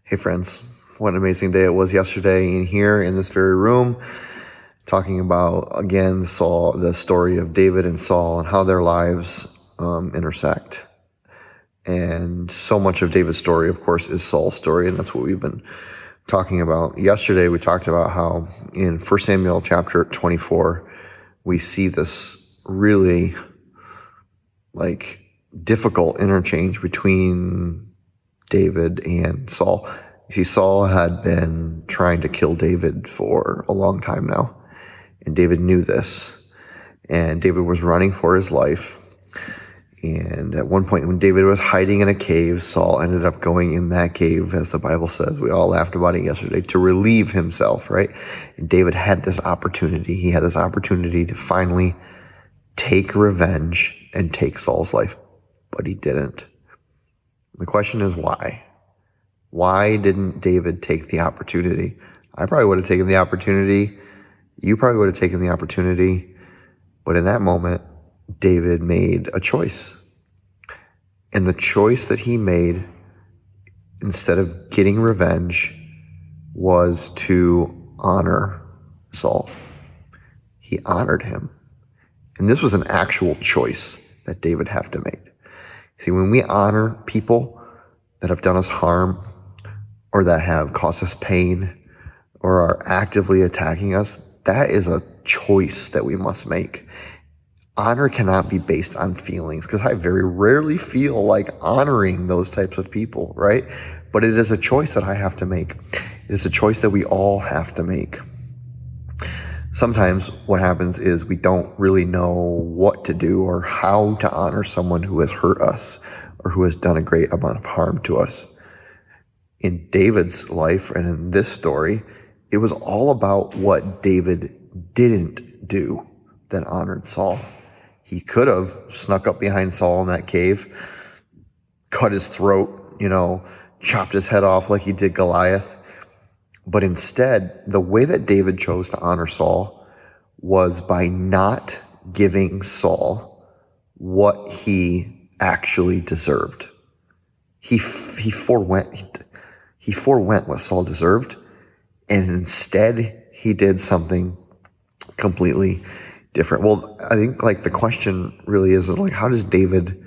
Hey friends, what an amazing day it was yesterday in here in this very room, talking about, again, the story of David and Saul and how their lives intersect. And so much of David's story, of course, is Saul's story, and that's what we've been talking about. Yesterday, we talked about how in 1 Samuel chapter 24, we see this really difficult interchange between David and Saul. You see, Saul had been trying to kill David for a long time now, and David knew this, and David was running for his life. And at one point when David was hiding in a cave, Saul ended up going in that cave, as the Bible says. We all laughed about it yesterday, to relieve himself, right? And David had this opportunity. He had this opportunity to finally take revenge and take Saul's life, but he didn't. The question is why? Why didn't David take the opportunity? I probably would have taken the opportunity. You probably would have taken the opportunity. But in that moment, David made a choice. And the choice that he made, instead of getting revenge, was to honor Saul. He honored him. And this was an actual choice that David had to make. See, when we honor people that have done us harm or that have caused us pain or are actively attacking us, that is a choice that we must make. Honor cannot be based on feelings, because I very rarely feel like honoring those types of people, right? But it is a choice that I have to make. It is a choice that we all have to make. Sometimes what happens is we don't really know what to do or how to honor someone who has hurt us or who has done a great amount of harm to us. In David's life and in this story, it was all about what David didn't do that honored Saul. He could have snuck up behind Saul in that cave, cut his throat, chopped his head off like he did Goliath. But instead, the way that David chose to honor Saul was by not giving Saul what he actually deserved. He forewent what Saul deserved, and instead he did something completely different. Well, I think the question really is how does David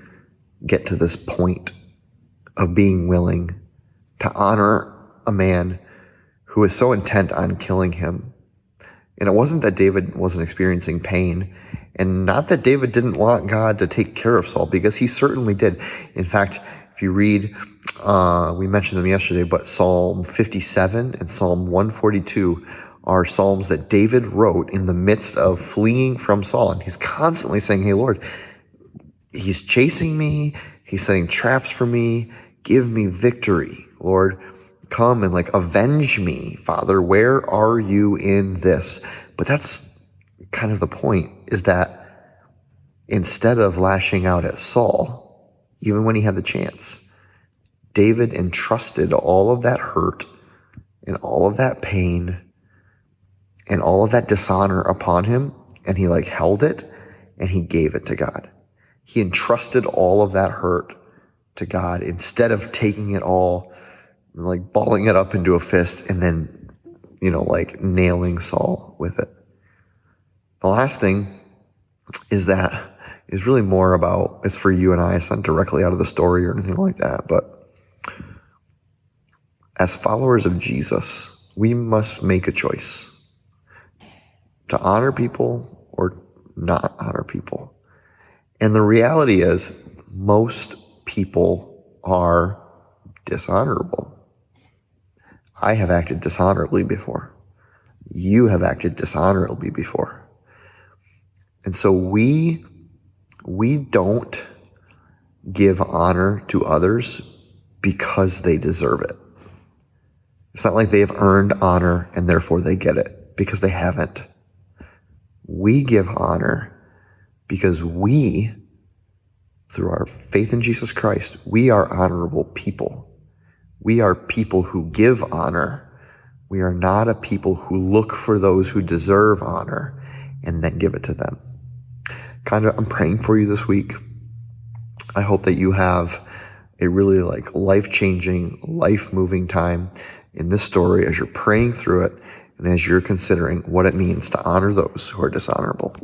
get to this point of being willing to honor a man who is so intent on killing him? And it wasn't that David wasn't experiencing pain, and not that David didn't want God to take care of Saul, because he certainly did. In fact, if you read, we mentioned them yesterday, but Psalm 57 and Psalm 142 are psalms that David wrote in the midst of fleeing from Saul. And he's constantly saying, hey, Lord, he's chasing me. He's setting traps for me. Give me victory, Lord. Come and avenge me, Father. Where are you in this? But that's kind of the point, is that instead of lashing out at Saul, even when he had the chance, David entrusted all of that hurt and all of that pain and all of that dishonor upon him, and he held it and he gave it to God. He entrusted all of that hurt to God instead of taking it all, balling it up into a fist and then, nailing Saul with it. The last thing is really more about, it's for you and I. It's not directly out of the story or anything like that, but as followers of Jesus, we must make a choice to honor people or not honor people. And the reality is, most people are dishonorable. I have acted dishonorably before. You have acted dishonorably before. And so we don't give honor to others because they deserve it. It's not like they have earned honor and therefore they get it, because they haven't. We give honor because we, through our faith in Jesus Christ, we are honorable people. We are people who give honor. We are not a people who look for those who deserve honor and then give it to them. I'm praying for you this week. I hope that you have a really like life-changing, life-moving time in this story as you're praying through it and as you're considering what it means to honor those who are dishonorable.